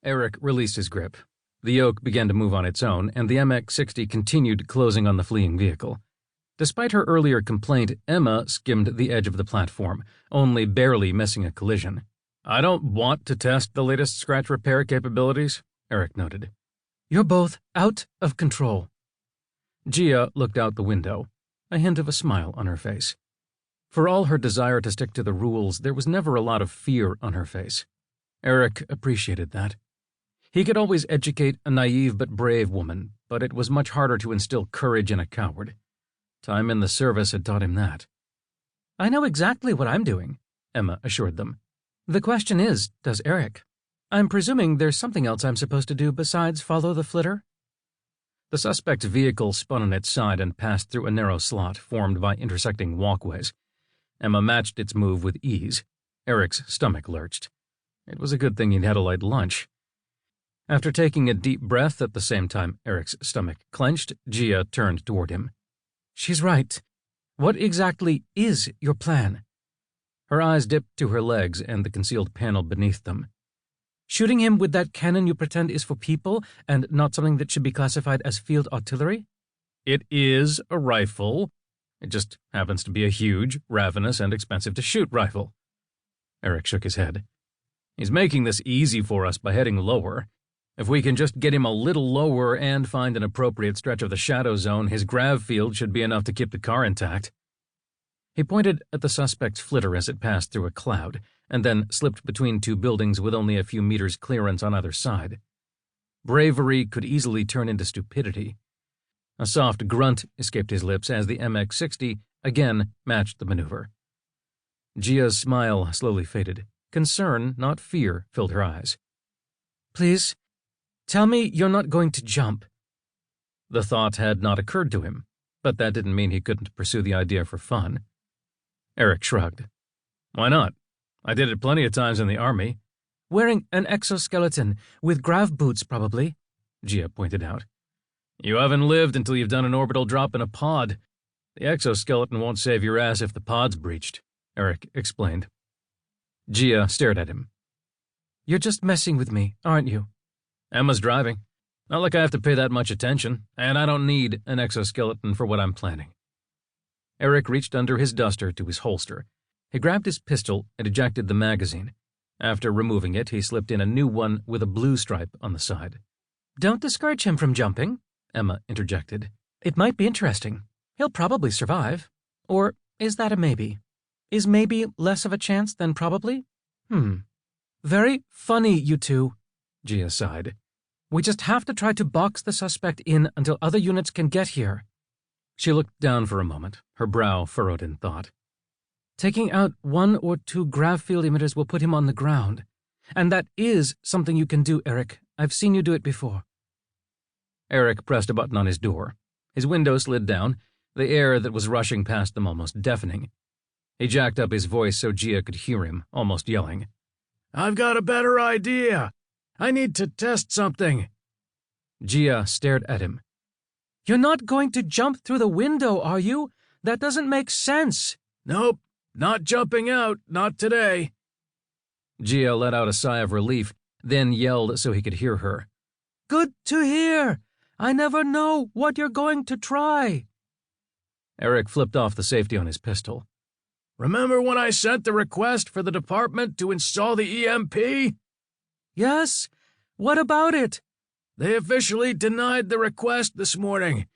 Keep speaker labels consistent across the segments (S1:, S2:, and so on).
S1: Eric released his grip. The yoke began to move on its own, and the MX-60 continued closing on the fleeing vehicle. Despite her earlier complaint, Emma skimmed the edge of the platform, only barely missing a collision. "I don't want to test the latest scratch repair capabilities," Eric noted. "You're both out of control." Gia looked out the window, a hint of a smile on her face. For all her desire to stick to the rules, there was never a lot of fear on her face. Eric appreciated that. He could always educate a naive but brave woman, but it was much harder to instill courage in a coward. Time in the service had taught him that. "I know exactly what I'm doing," Emma assured them. "The question is, does Eric? I'm presuming there's something else I'm supposed to do besides follow the flitter?" The suspect's vehicle spun on its side and passed through a narrow slot formed by intersecting walkways. Emma matched its move with ease. Eric's stomach lurched. It was a good thing he'd had a light lunch. After taking a deep breath at the same time Eric's stomach clenched, Gia turned toward him. "She's right. What exactly is your plan?" Her eyes dipped to her legs and the concealed panel beneath them. "Shooting him with that cannon you pretend is for people and not something that should be classified as field artillery?" "It is a rifle. It just happens to be a huge, ravenous, and expensive-to-shoot rifle." Eric shook his head. "He's making this easy for us by heading lower. If we can just get him a little lower and find an appropriate stretch of the shadow zone, his grav field should be enough to keep the car intact." He pointed at the suspect's flitter as it passed through a cloud, and then slipped between two buildings with only a few meters clearance on either side. Bravery could easily turn into stupidity. A soft grunt escaped his lips as the MX-60 again matched the maneuver. Gia's smile slowly faded. Concern, not fear, filled her eyes. "Please, tell me you're not going to jump." The thought had not occurred to him, but that didn't mean he couldn't pursue the idea for fun. Eric shrugged. "Why not? I did it plenty of times in the army." "Wearing an exoskeleton, with grav boots probably," Gia pointed out. "You haven't lived until you've done an orbital drop in a pod. The exoskeleton won't save your ass if the pod's breached," Eric explained. Gia stared at him. "You're just messing with me, aren't you?" "Emma's driving. Not like I have to pay that much attention, and I don't need an exoskeleton for what I'm planning." Eric reached under his duster to his holster. He grabbed his pistol and ejected the magazine. After removing it, he slipped in a new one with a blue stripe on the side. "Don't discourage him from jumping," Emma interjected. "It might be interesting. He'll probably survive. Or is that a maybe? Is maybe less of a chance than probably? Very funny, you two," Gia sighed. "We just have to try to box the suspect in until other units can get here." She looked down for a moment, her brow furrowed in thought. "Taking out 1 or 2 grav field emitters will put him on the ground. And that is something you can do, Eric. I've seen you do it before." Eric pressed a button on his door. His window slid down, the air that was rushing past them almost deafening. He jacked up his voice so Gia could hear him, almost yelling. "I've got a better idea. I need to test something." Gia stared at him. "You're not going to jump through the window, are you? That doesn't make sense." "Nope, not jumping out, not today." Gia let out a sigh of relief, then yelled so he could hear her. "Good to hear. I never know what you're going to try." Eric flipped off the safety on his pistol. "Remember when I sent the request for the department to install the EMP?" "Yes. What about it?" "They officially denied the request this morning.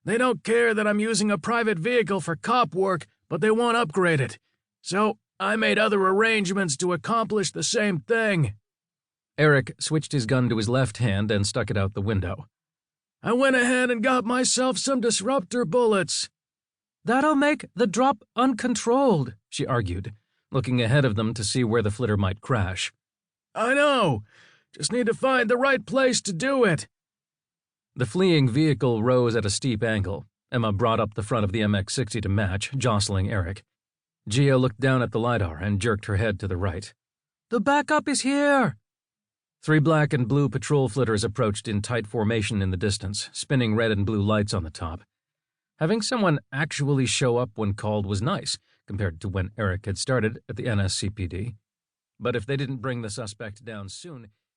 S1: They don't care that I'm using a private vehicle for cop work, but they won't upgrade it. So I made other arrangements to accomplish the same thing." Eric switched his gun to his left hand and stuck it out the window. "I went ahead and got myself some disruptor bullets." "That'll make the drop uncontrolled," she argued, looking ahead of them to see where the flitter might crash. "I know. Just need to find the right place to do it." The fleeing vehicle rose at a steep angle. Emma brought up the front of the MX-60 to match, jostling Eric. Gia looked down at the LiDAR and jerked her head to the right. "The backup is here!" 3 black and blue patrol flitters approached in tight formation in the distance, spinning red and blue lights on the top. Having someone actually show up when called was nice, compared to when Eric had started at the NSCPD. But if they didn't bring the suspect down soon,